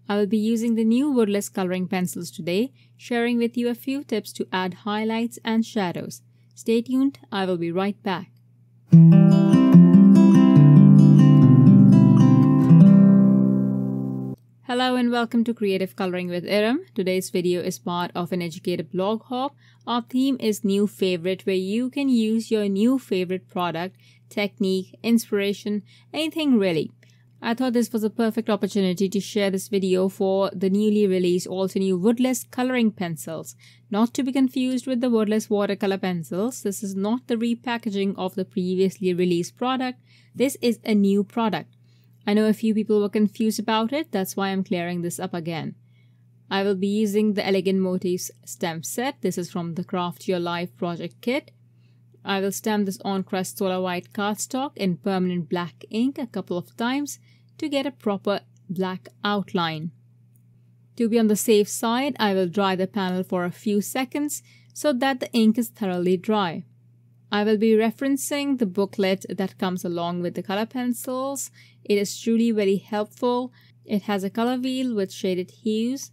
I will be using the new Woodless coloring pencils today, sharing with you a few tips to add highlights and shadows. Stay tuned, I will be right back. Hello and welcome to Creative Coloring with Iram. Today's video is part of an educated blog hop. Our theme is New Favorite, where you can use your new favorite product, technique, inspiration, anything really. I thought this was a perfect opportunity to share this video for the newly released Altenew Woodless coloring pencils. Not to be confused with the Woodless watercolor pencils. This is not the repackaging of the previously released product. This is a new product. I know a few people were confused about it, that's why I'm clearing this up again. I will be using the Elegant Motifs stamp set. This is from the Craft Your Life project kit. I will stamp this on Crest Solar White cardstock in permanent black ink a couple of times to get a proper black outline. To be on the safe side, I will dry the panel for a few seconds so that the ink is thoroughly dry. I will be referencing the booklet that comes along with the color pencils. It is truly very helpful. It has a color wheel with shaded hues.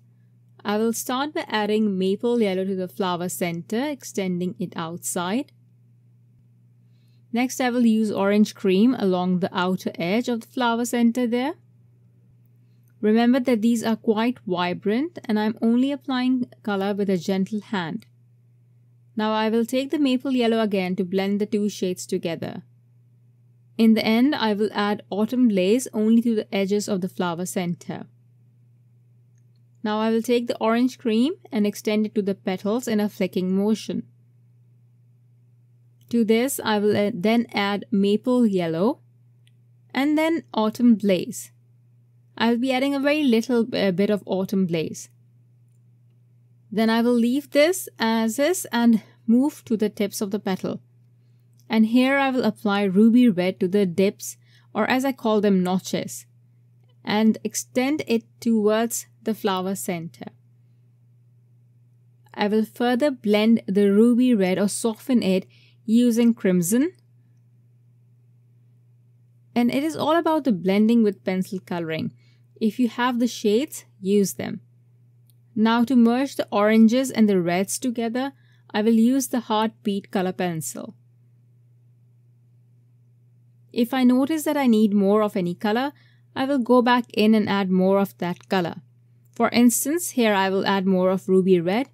I will start by adding maple yellow to the flower center, extending it outside. Next, I will use orange cream along the outer edge of the flower center there. Remember that these are quite vibrant and I'm only applying color with a gentle hand. Now I will take the maple yellow again to blend the two shades together. In the end, I will add autumn glaze only to the edges of the flower center. Now I will take the orange cream and extend it to the petals in a flicking motion. To this, I will then add maple yellow and then autumn glaze. I will be adding a very little bit of autumn glaze. Then I will leave this as is and move to the tips of the petal. And here I will apply ruby red to the dips, or as I call them, notches, and extend it towards the flower center. I will further blend the ruby red or soften it using crimson. And it is all about the blending with pencil coloring. If you have the shades, use them. Now to merge the oranges and the reds together, I will use the Heartbeat color pencil. If I notice that I need more of any color, I will go back in and add more of that color. For instance, here I will add more of ruby red.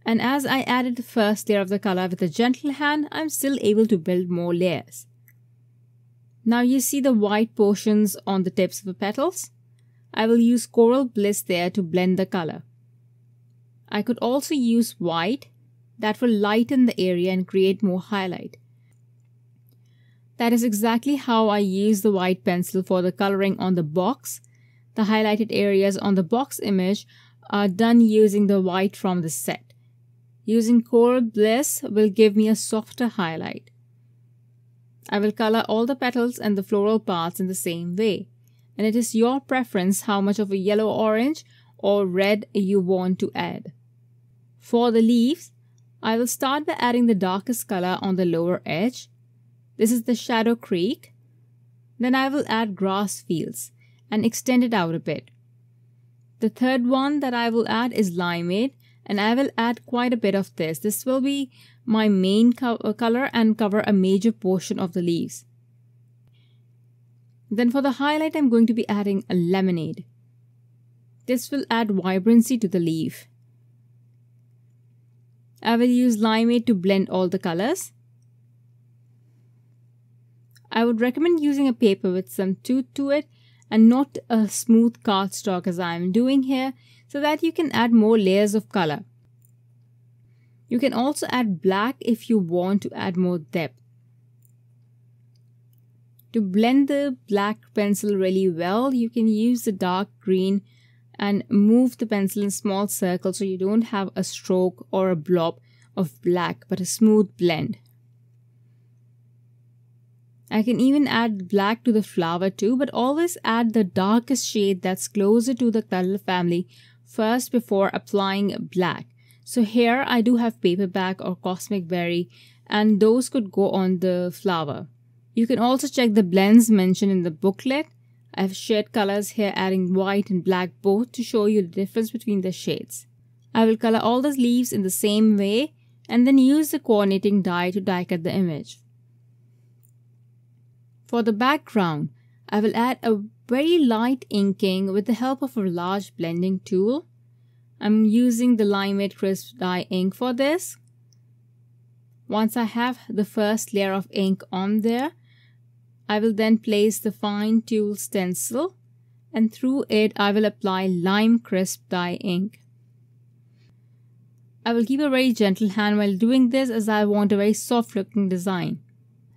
And as I added the first layer of the color with a gentle hand, I'm still able to build more layers. Now you see the white portions on the tips of the petals. I will use Coral Bliss there to blend the color. I could also use white that will lighten the area and create more highlight. That is exactly how I use the white pencil for the coloring on the box. The highlighted areas on the box image are done using the white from the set. Using Coral Bliss will give me a softer highlight. I will color all the petals and the floral parts in the same way. And it is your preference how much of a yellow-orange or red you want to add. For the leaves, I will start by adding the darkest color on the lower edge. This is the Shadow Creek. Then I will add Grass Fields and extend it out a bit. The third one that I will add is Limeade, and I will add quite a bit of this. This will be my main color and cover a major portion of the leaves. Then for the highlight, I'm going to be adding a Lemonade. This will add vibrancy to the leaf. I will use Limeade to blend all the colors. I would recommend using a paper with some tooth to it and not a smooth cardstock as I am doing here, so that you can add more layers of color. You can also add black if you want to add more depth. To blend the black pencil really well, you can use the dark green and move the pencil in small circles so you don't have a stroke or a blob of black, but a smooth blend. I can even add black to the flower too, but always add the darkest shade that's closer to the color family first before applying black. So here I do have Paperback or Cosmic Berry, and those could go on the flower. You can also check the blends mentioned in the booklet. I've shared colors here, adding white and black both to show you the difference between the shades. I will color all the leaves in the same way and then use the coordinating dye to die cut the image. For the background, I will add a very light inking with the help of a large blending tool. I'm using the Limeade Crisp Dye Ink for this. Once I have the first layer of ink on there, I will then place the fine tool stencil, and through it I will apply Limeade Crisp Dye Ink. I will keep a very gentle hand while doing this as I want a very soft looking design.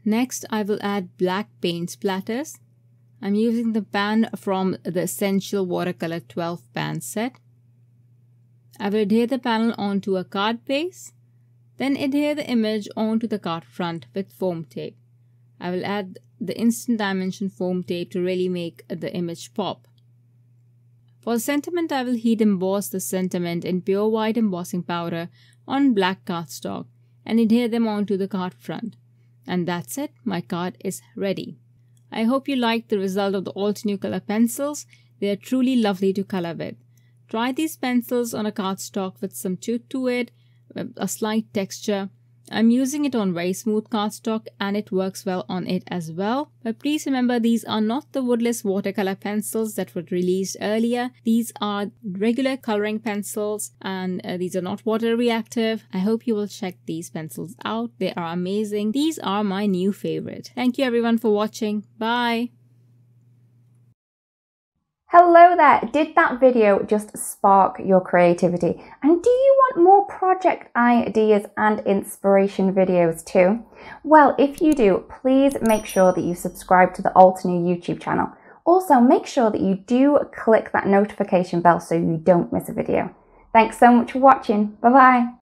Next, I will add black paint splatters. I'm using the pan from the Essential Watercolor 12 pan set. I will adhere the panel onto a card base, then adhere the image onto the card front with foam tape. I will add the instant dimension foam tape to really make the image pop. For the sentiment, I will heat emboss the sentiment in pure white embossing powder on black cardstock and adhere them onto the card front. And that's it, my card is ready. I hope you liked the result of the Altenew color pencils. They are truly lovely to color with. Try these pencils on a cardstock with some tooth to it, a slight texture. I'm using it on very smooth cardstock and it works well on it as well. But please remember, these are not the Woodless watercolor pencils that were released earlier. These are regular coloring pencils and these are not water reactive. I hope you will check these pencils out. They are amazing. These are my new favorite. Thank you everyone for watching. Bye. Hello there! Did that video just spark your creativity? And do you want more project ideas and inspiration videos too? Well, if you do, please make sure that you subscribe to the Altenew YouTube channel. Also, make sure that you do click that notification bell so you don't miss a video. Thanks so much for watching. Bye bye!